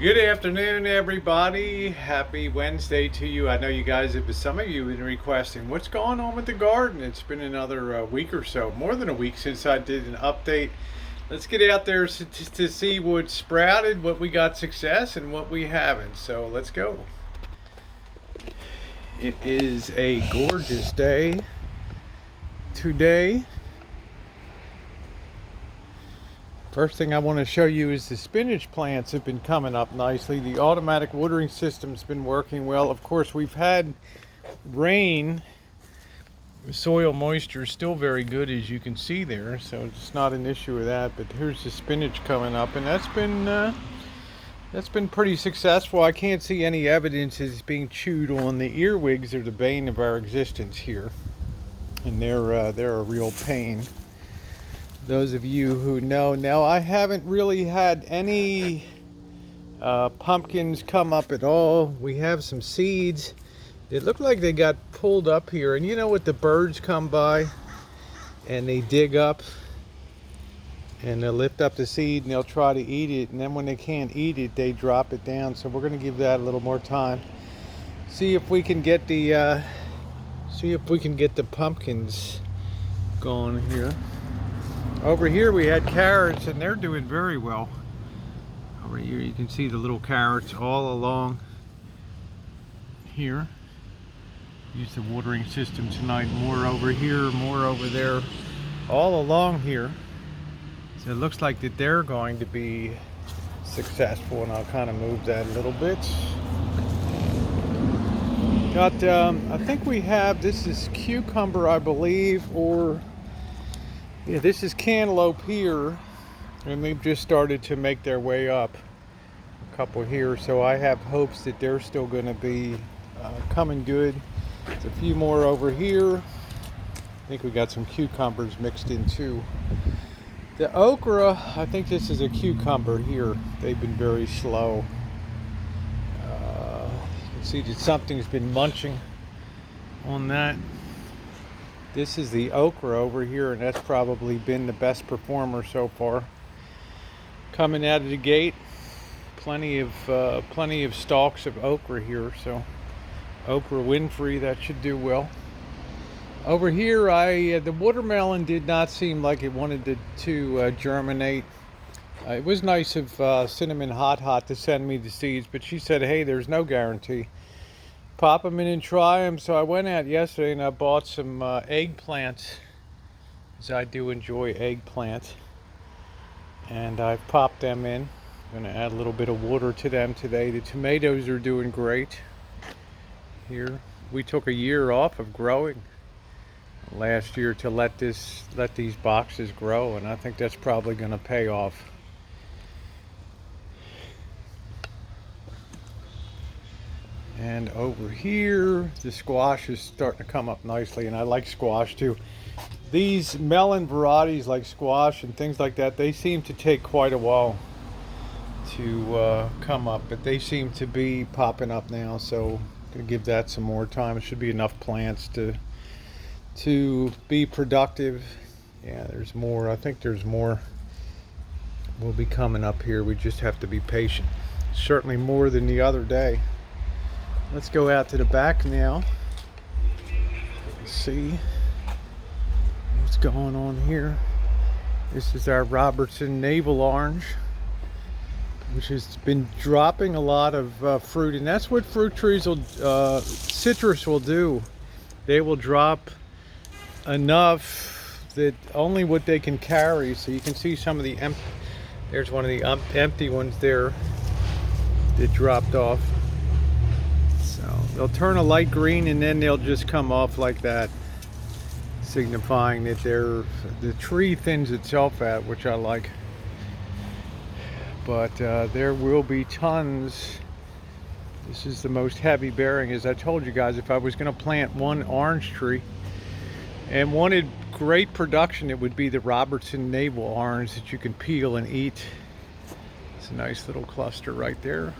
Good afternoon, everybody. Happy Wednesday to you. I know you guys have, some of you have been requesting what's going on with the garden. It's been another week or so, more than a week since I did an update. Let's get out there to see what sprouted, what we got success, and what we haven't. So let's go. It is a gorgeous day today. First thing I want to show you is the spinach plants have been coming up nicely. The automatic watering system's been working well. Of course, we've had rain. Soil moisture is still very good, as you can see there, so it's not an issue with that. But here's the spinach coming up, and that's been pretty successful. I can't see any evidence it's being chewed on. The earwigs are the bane of our existence here, and they're a real pain. Those of you who know, now I haven't really had any pumpkins come up at all. We have some seeds. It looked like they got pulled up here, and you know what, the birds come by and they dig up and they'll lift up the seed and they'll try to eat it, and then when they can't eat it they drop it down. So we're going to give that a little more time, see if we can get the pumpkins going here. Over here we had carrots, and they're doing very well. Over here you can see the little carrots all along here. Use the watering system tonight. More over here, more over there, all along here. So it looks like that they're going to be successful, and I'll kind of move that a little bit. Got, I think we have, this is cucumber, I believe, or yeah, this is cantaloupe here, and they've just started to make their way up. A couple here, so I have hopes that they're still going to be coming good. There's a few more over here. I think we got some cucumbers mixed in too. The okra, I think this is a cucumber here. They've been very slow. You can see that something's been munching on that. This is the okra over here, and that's probably been the best performer so far. Coming out of the gate, plenty of stalks of okra here, so okra Winfrey, that should do well. Over here, the watermelon did not seem like it wanted to germinate. It was nice of Cinnamon Hot to send me the seeds, but she said, hey, there's no guarantee. Pop them in and try them. So I went out yesterday and I bought some eggplants, because I do enjoy eggplants, and I've popped them in. I'm going to add a little bit of water to them today. The tomatoes are doing great here. We took a year off of growing last year to let these boxes grow, and I think that's probably going to pay off. And over here, the squash is starting to come up nicely, and I like squash too. These melon varieties like squash and things like that, they seem to take quite a while to come up, but they seem to be popping up now, so I'm going to give that some more time. It should be enough plants to be productive. Yeah, there's more. I think there's more will be coming up here. We just have to be patient. Certainly more than the other day. Let's go out to the back now. Let's see what's going on here. This is our Robertson Navel Orange, which has been dropping a lot of fruit, and that's what fruit trees citrus will do. They will drop enough that only what they can carry. So you can see some of the there's one of the empty ones there that dropped off. So they'll turn a light green and then they'll just come off like that, signifying that the tree thins itself out, which I like. But there will be tons. This is the most heavy bearing. As I told you guys, if I was going to plant one orange tree and wanted great production, it would be the Robertson Navel Orange that you can peel and eat. It's a nice little cluster right there.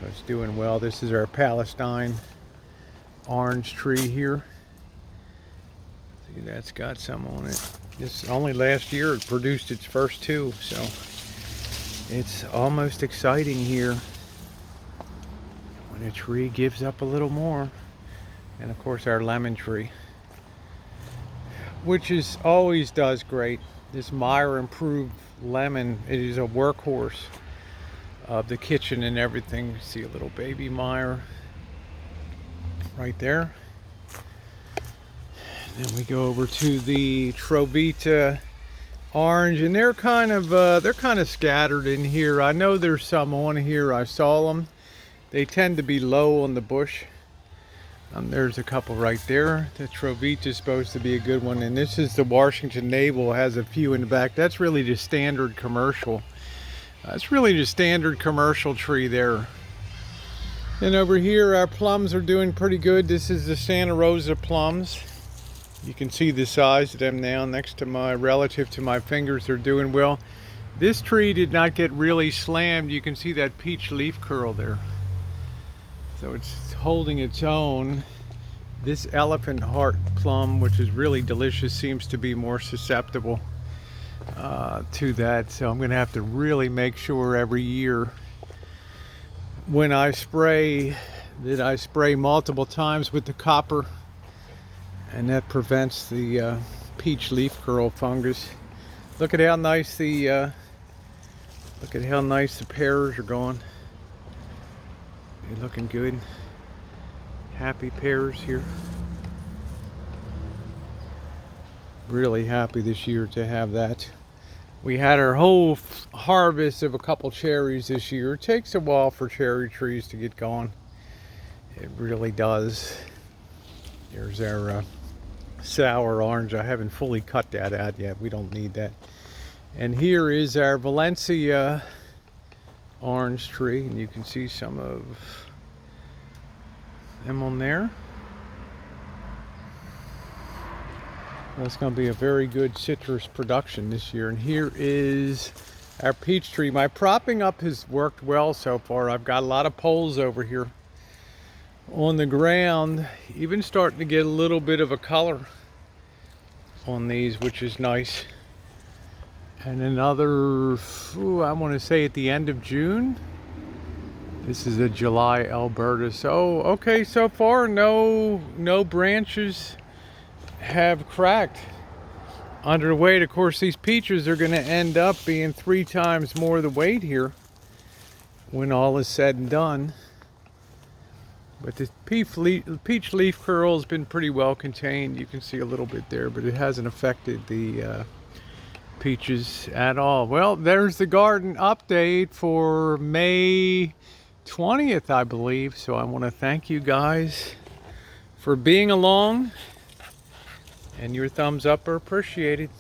So it's doing well. This is our Palestine orange tree here. See, that's got some on it. This only last year it produced its first two, so It's almost exciting here when a tree gives up a little more. And of course our lemon tree, which is always does great. This Meyer improved lemon, it is a workhorse of the kitchen and everything. You see a little baby Meyer right there. And then we go over to the Trovita orange, and they're kind of scattered in here. I know there's some on here. I saw them. They tend to be low on the bush. There's a couple right there. The Trovita is supposed to be a good one, and this is the Washington Navel. Has a few in the back. That's really the standard commercial. That's really the standard commercial tree there. And over here, our plums are doing pretty good. This is the Santa Rosa plums. You can see the size of them now next to my, relative to my fingers. They're doing well. This tree did not get really slammed. You can see that peach leaf curl there. So it's holding its own. This elephant heart plum, which is really delicious, seems to be more susceptible to that. So I'm gonna have to really make sure every year when I spray that I spray multiple times with the copper, and that prevents the peach leaf curl fungus. Look at how nice the pears are going. They're looking good. Happy pears here. Really happy this year to have that. We had our whole harvest of a couple cherries this year. It takes a while for cherry trees to get going. It really does. There's our sour orange. I haven't fully cut that out yet. We don't need that. And here is our Valencia orange tree, and you can see some of them on there. That's going to be a very good citrus production this year. And here is our peach tree. My propping up has worked well so far. I've got a lot of poles over here on the ground, even starting to get a little bit of a color on these, which is nice. And another, I want to say at the end of June. This is a July Alberta. So okay, so far no branches have cracked under the weight. Of course, these peaches are going to end up being 3 times more the weight here when all is said and done. But the peach leaf curl has been pretty well contained. You can see a little bit there, but it hasn't affected the peaches at all. Well, there's the garden update for May 20th, I believe. So I want to thank you guys for being along, and your thumbs up are appreciated.